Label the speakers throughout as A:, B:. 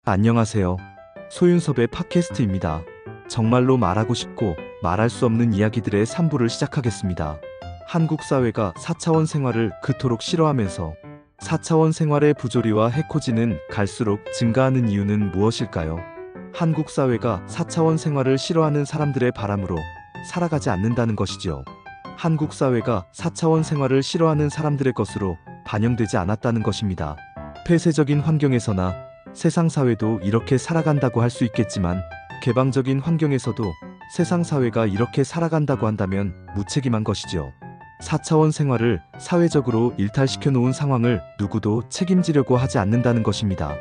A: 안녕하세요. 소윤섭의 팟캐스트입니다. 정말로 말하고 싶고 말할 수 없는 이야기들의 3부를 시작하겠습니다. 한국 사회가 4차원 생활을 그토록 싫어하면서 4차원 생활의 부조리와 해코지는 갈수록 증가하는 이유는 무엇일까요? 한국 사회가 4차원 생활을 싫어하는 사람들의 바람으로 살아가지 않는다는 것이지요. 한국 사회가 4차원 생활을 싫어하는 사람들의 것으로 반영되지 않았다는 것입니다. 폐쇄적인 환경에서나 세상 사회도 이렇게 살아간다고 할 수 있겠지만 개방적인 환경에서도 세상 사회가 이렇게 살아간다고 한다면 무책임한 것이죠. 4차원 생활을 사회적으로 일탈시켜 놓은 상황을 누구도 책임지려고 하지 않는다는 것입니다.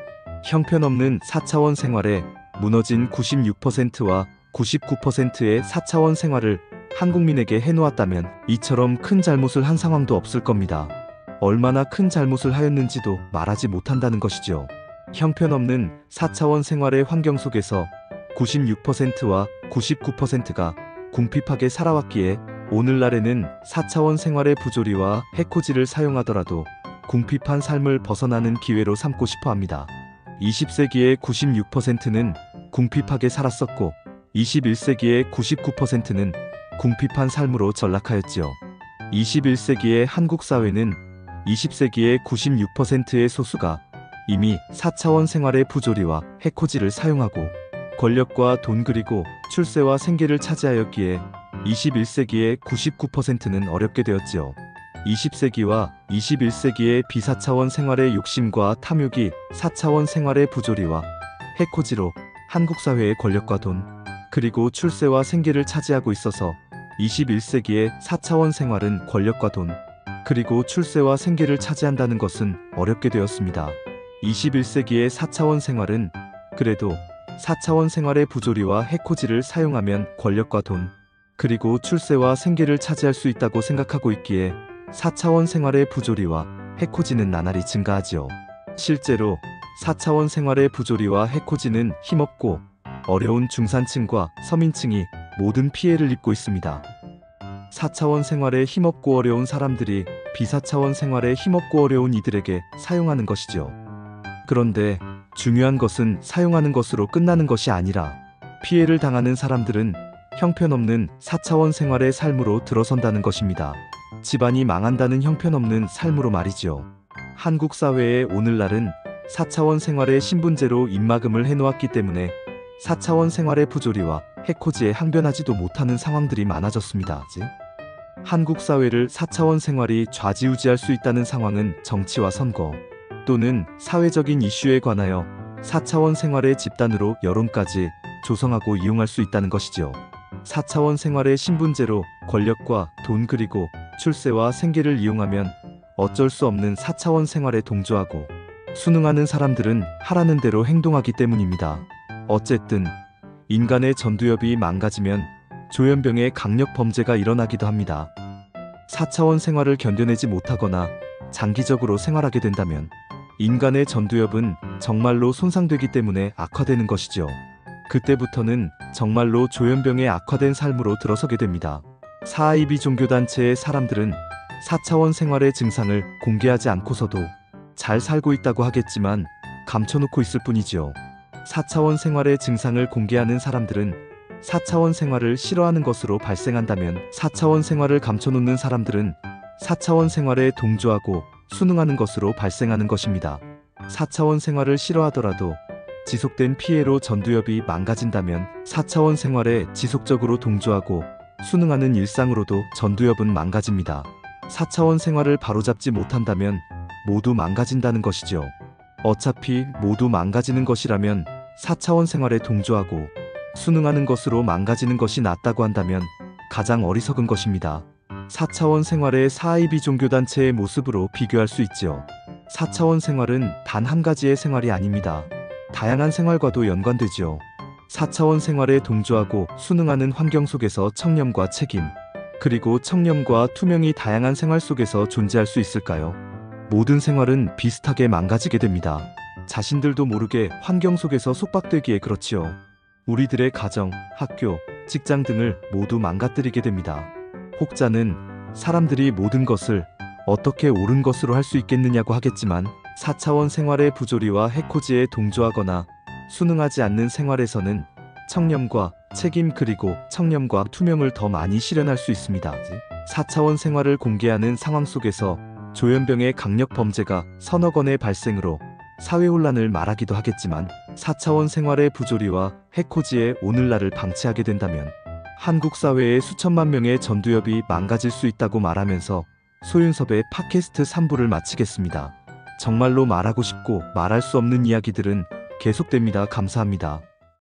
A: 형편없는 4차원 생활에 무너진 96%와 99%의 4차원 생활을 한국민에게 해놓았다면 이처럼 큰 잘못을 한 상황도 없을 겁니다. 얼마나 큰 잘못을 하였는지도 말하지 못한다는 것이죠. 형편없는 4차원 생활의 환경 속에서 96%와 99%가 궁핍하게 살아왔기에 오늘날에는 4차원 생활의 부조리와 해코지를 사용하더라도 궁핍한 삶을 벗어나는 기회로 삼고 싶어 합니다. 20세기의 96%는 궁핍하게 살았었고 21세기의 99%는 궁핍한 삶으로 전락하였지요. 21세기의 한국 사회는 20세기의 96%의 소수가 이미 4차원 생활의 부조리와 해코지를 사용하고 권력과 돈 그리고 출세와 생계를 차지하였기에 21세기의 99%는 어렵게 되었지요. 20세기와 21세기의 비사차원 생활의 욕심과 탐욕이 4차원 생활의 부조리와 해코지로 한국 사회의 권력과 돈 그리고 출세와 생계를 차지하고 있어서 21세기의 4차원 생활은 권력과 돈 그리고 출세와 생계를 차지한다는 것은 어렵게 되었습니다. 21세기의 4차원 생활은 그래도 4차원 생활의 부조리와 해코지를 사용하면 권력과 돈 그리고 출세와 생계를 차지할 수 있다고 생각하고 있기에 4차원 생활의 부조리와 해코지는 나날이 증가하지요. 실제로 4차원 생활의 부조리와 해코지는 힘없고 어려운 중산층과 서민층이 모든 피해를 입고 있습니다. 4차원 생활에 힘없고 어려운 사람들이 비사차원 생활에 힘없고 어려운 이들에게 사용하는 것이죠. 그런데 중요한 것은 사용하는 것으로 끝나는 것이 아니라 피해를 당하는 사람들은 형편없는 4차원 생활의 삶으로 들어선다는 것입니다. 집안이 망한다는 형편없는 삶으로 말이죠. 한국 사회의 오늘날은 4차원 생활의 신분제로 입막음을 해놓았기 때문에 4차원 생활의 부조리와 해코지에 항변하지도 못하는 상황들이 많아졌습니다. 한국 사회를 4차원 생활이 좌지우지할 수 있다는 상황은 정치와 선거 또는 사회적인 이슈에 관하여 4차원 생활의 집단으로 여론까지 조성하고 이용할 수 있다는 것이죠. 4차원 생활의 신분제로 권력과 돈 그리고 출세와 생계를 이용하면 어쩔 수 없는 4차원 생활에 동조하고 순응하는 사람들은 하라는 대로 행동하기 때문입니다. 어쨌든 인간의 전두엽이 망가지면 조현병의 강력 범죄가 일어나기도 합니다. 4차원 생활을 견뎌내지 못하거나 장기적으로 생활하게 된다면 인간의 전두엽은 정말로 손상되기 때문에 악화되는 것이죠. 그때부터는 정말로 조현병의 악화된 삶으로 들어서게 됩니다. 사이비 종교단체의 사람들은 4차원 생활의 증상을 공개하지 않고서도 잘 살고 있다고 하겠지만 감춰놓고 있을 뿐이지요. 4차원 생활의 증상을 공개하는 사람들은 4차원 생활을 싫어하는 것으로 발생한다면 4차원 생활을 감춰놓는 사람들은 4차원 생활에 동조하고 순응하는 것으로 발생하는 것입니다. 4차원 생활을 싫어하더라도 지속된 피해로 전두엽이 망가진다면 4차원 생활에 지속적으로 동조하고 순응하는 일상으로도 전두엽은 망가집니다. 4차원 생활을 바로잡지 못한다면 모두 망가진다는 것이죠. 어차피 모두 망가지는 것이라면 4차원 생활에 동조하고 순응하는 것으로 망가지는 것이 낫다고 한다면 가장 어리석은 것입니다. 4차원 생활의 사이비 종교단체의 모습으로 비교할 수 있죠. 4차원 생활은 단 한 가지의 생활이 아닙니다. 다양한 생활과도 연관되지요. 4차원 생활에 동조하고 순응하는 환경 속에서 청렴과 책임, 그리고 청렴과 투명이 다양한 생활 속에서 존재할 수 있을까요? 모든 생활은 비슷하게 망가지게 됩니다. 자신들도 모르게 환경 속에서 속박되기에 그렇지요. 우리들의 가정, 학교, 직장 등을 모두 망가뜨리게 됩니다. 혹자는 사람들이 모든 것을 어떻게 옳은 것으로 할 수 있겠느냐고 하겠지만 4차원 생활의 부조리와 해코지에 동조하거나 순응하지 않는 생활에서는 청렴과 책임 그리고 청렴과 투명을 더 많이 실현할 수 있습니다. 4차원 생활을 공개하는 상황 속에서 조현병의 강력 범죄가 서너 건의 발생으로 사회 혼란을 말하기도 하겠지만 4차원 생활의 부조리와 해코지의 오늘날을 방치하게 된다면 한국 사회의 수천만 명의 전두엽이 망가질 수 있다고 말하면서 소윤섭의 팟캐스트 3부를 마치겠습니다. 정말로 말하고 싶고 말할 수 없는 이야기들은 계속됩니다. 감사합니다.